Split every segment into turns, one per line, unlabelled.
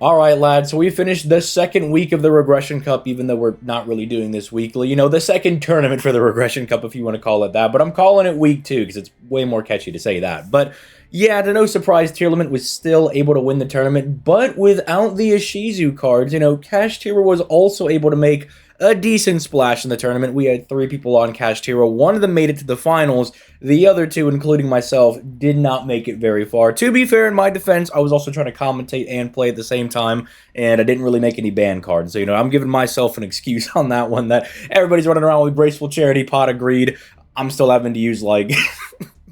All right, lads. So we finished the second week of the Regression Cup, even though we're not really doing this weekly. You know, the second tournament for the Regression Cup, if you want to call it that. But I'm calling it week 2 because it's way more catchy to say that. But yeah, to no surprise, Tearlament was still able to win the tournament, but without the Ishizu cards. You know, Cash Tira was also able to make a decent splash in the tournament. We had 3 people on Cash Tira. One of them made it to the finals. The other 2, including myself, did not make it very far. To be fair, in my defense, I was also trying to commentate and play at the same time, and I didn't really make any ban cards. So, you know, I'm giving myself an excuse on that one that everybody's running around with Graceful Charity, Pot of Greed. I'm still having to use, like,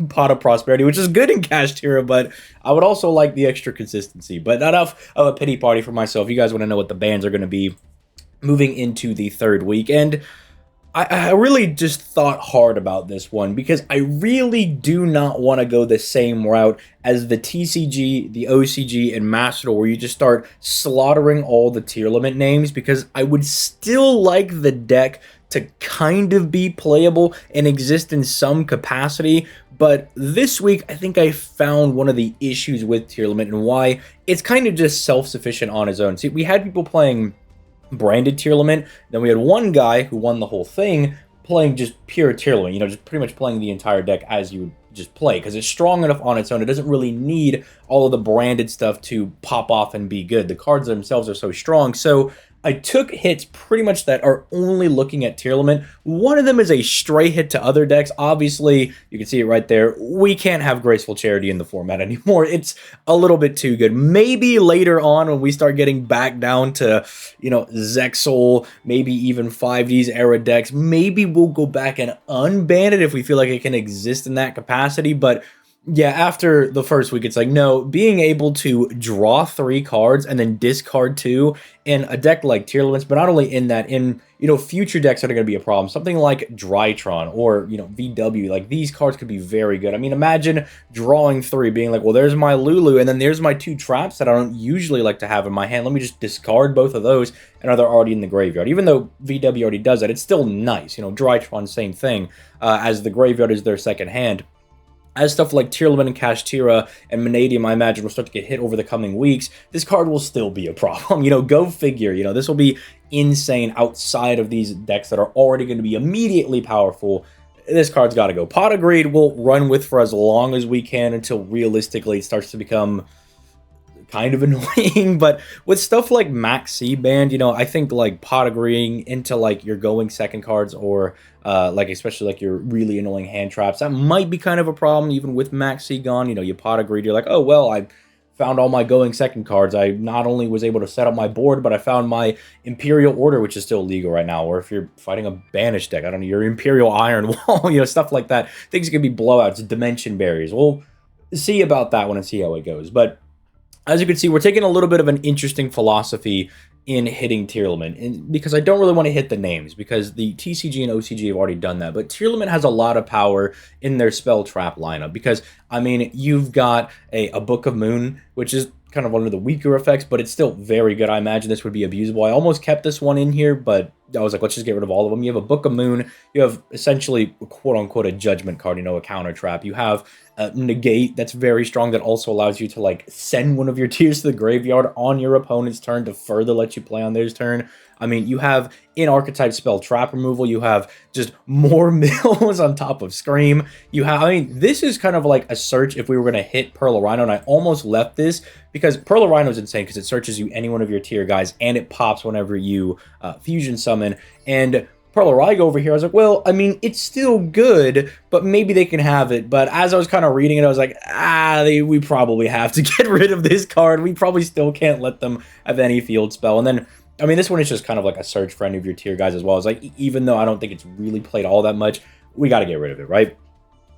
Pot of Prosperity, which is good in Cash Tira, but I would also like the extra consistency. But enough of a pity party for myself. You guys want to know what the bans are going to be moving into the third week, and I really just thought hard about this one because I really do not want to go the same route as the TCG, the OCG, and Master, where you just start slaughtering all the tier limit names, because I would still like the deck to kind of be playable and exist in some capacity. But this week, I think I found one of the issues with tier limit and why it's kind of just self-sufficient on its own. See, we had people playing branded tier limit, then we had one guy who won the whole thing playing just pure tier limit, you know, just pretty much playing the entire deck as you would just play, because it's strong enough on its own. It doesn't really need all of the branded stuff to pop off and be good. The cards themselves are so strong. So I took hits pretty much that are only looking at tier limit. One of them is a stray hit to other decks. Obviously, you can see it right there. We can't have Graceful Charity in the format anymore. It's a little bit too good. Maybe later on when we start getting back down to, you know, Zexal, maybe even 5D's era decks, maybe we'll go back and unban it if we feel like it can exist in that capacity. But yeah, after the first week, it's like, no, being able to draw 3 cards and then discard 2 in a deck like Tier Limits, but not only in that, in, you know, future decks that are going to be a problem. Something like Drytron or, you know, VW, like these cards could be very good. I mean, imagine drawing 3, being like, well, there's my Lulu, and then there's my 2 traps that I don't usually like to have in my hand. Let me just discard both of those, and they're already in the graveyard. Even though VW already does that, it's still nice. You know, Drytron, same thing, as the graveyard is their second hand. As stuff like Tier Limit and Cash Tira and Manadium, I imagine, will start to get hit over the coming weeks, this card will still be a problem. You know, go figure. You know, this will be insane outside of these decks that are already going to be immediately powerful. This card's got to go. Pot of Greed we'll run with for as long as we can until realistically it starts to become kind of annoying. But with stuff like Max C band, you know, I think like pot agreeing into like your going second cards, or like especially like your really annoying hand traps, that might be kind of a problem even with Max C gone. You know, you pot agreed, you're like, oh well, I found all my going second cards. I not only was able to set up my board, but I found my Imperial Order, which is still legal right now. Or if you're fighting a banished deck, I don't know, your Imperial Iron Wall, you know, stuff like that. Things could be blowouts, dimension barriers. We'll see about that one and see how it goes. But as you can see, we're taking a little bit of an interesting philosophy in hitting tier limit, and because I don't really want to hit the names, because the TCG and OCG have already done that, but tier limit has a lot of power in their spell trap lineup, because, I mean, you've got a Book of Moon, which is kind of one of the weaker effects, but it's still very good. I imagine this would be abusable. I almost kept this one in here, but I was like, let's just get rid of all of them. You have a Book of Moon. You have essentially, quote-unquote, a Judgment card, you know, a counter trap. You have Negate that's very strong, that also allows you to, like, send one of your tiers to the graveyard on your opponent's turn to further let you play on theirs turn. I mean, you have in archetype spell trap removal, you have just more mills on top of Scream. You have, I mean, this is kind of like a search if we were going to hit Pearl of Rhino, and I almost left this because Pearl of Rhino is insane because it searches you any one of your tier guys, and it pops whenever you fusion summon. And Pearl of Rhino over here, I was like, well, I mean, it's still good, but maybe they can have it. But as I was kind of reading it, I was like, we probably have to get rid of this card. We probably still can't let them have any field spell. And then, I mean, this one is just kind of like a search for any of your tier guys as well. It's like, even though I don't think it's really played all that much, we got to get rid of it, right?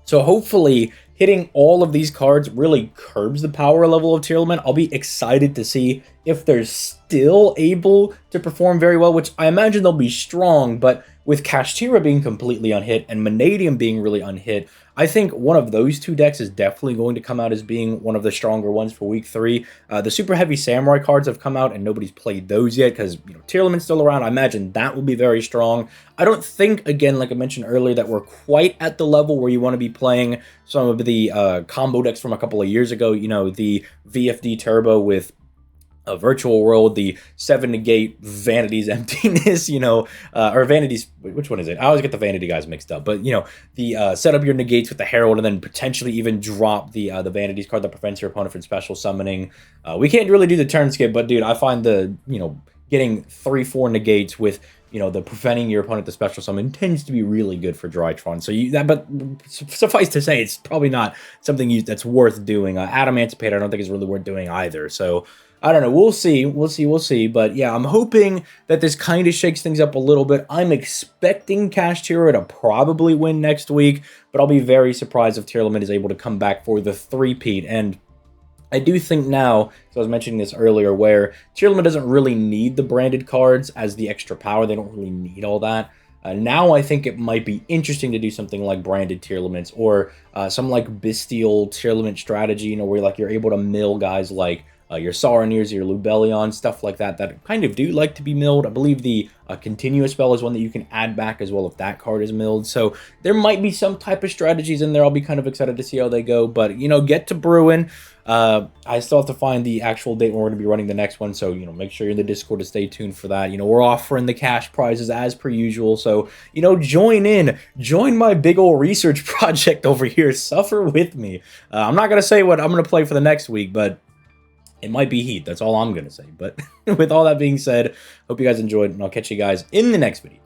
So hopefully hitting all of these cards really curbs the power level of tier limit. I'll be excited to see if they're still able to perform very well, which I imagine they'll be strong, but with Cash Tira being completely unhit and Manadium being really unhit, I think one of those 2 decks is definitely going to come out as being one of the stronger ones for week 3. The Super Heavy Samurai cards have come out and nobody's played those yet because, you know, tier limit's still around. I imagine that will be very strong. I don't think, again, like I mentioned earlier, that we're quite at the level where you want to be playing some of the combo decks from a couple of years ago. You know, the VFD Turbo with Virtual World, the 7 negate Vanity's Emptiness, or Vanity's, which one is it? I always get the Vanity guys mixed up, but the set up your negates with the Herald and then potentially even drop the Vanity's card that prevents your opponent from special summoning. We can't really do the turn skip, but dude, I find the, getting 3-4 negates with the preventing your opponent to special summon tends to be really good for Drytron. So but suffice to say, it's probably not something that's worth doing. Adamancipator, I don't think is really worth doing either. So I don't know. We'll see. But yeah, I'm hoping that this kind of shakes things up a little bit. I'm expecting Cash Tiro to probably win next week, but I'll be very surprised if Tearlament is able to come back for the three-peat. And I do think now, so I was mentioning this earlier, where Tearlament doesn't really need the branded cards as the extra power. They don't really need all that. Now I think it might be interesting to do something like branded Tearlaments or some like Bestial Tearlament strategy, where you're able to mill guys like your Sauroniers, your Lubellion, stuff like that kind of do like to be milled. I believe the Continuous spell is one that you can add back as well if that card is milled. So there might be some type of strategies in there. I'll be kind of excited to see how they go. But, get to brewing. I still have to find the actual date when we're going to be running the next one. So, make sure you're in the Discord to stay tuned for that. We're offering the cash prizes as per usual. So, join in. Join my big old research project over here. Suffer with me. I'm not going to say what I'm going to play for the next week, but it might be Heat. That's all I'm going to say. But with all that being said, hope you guys enjoyed, and I'll catch you guys in the next video.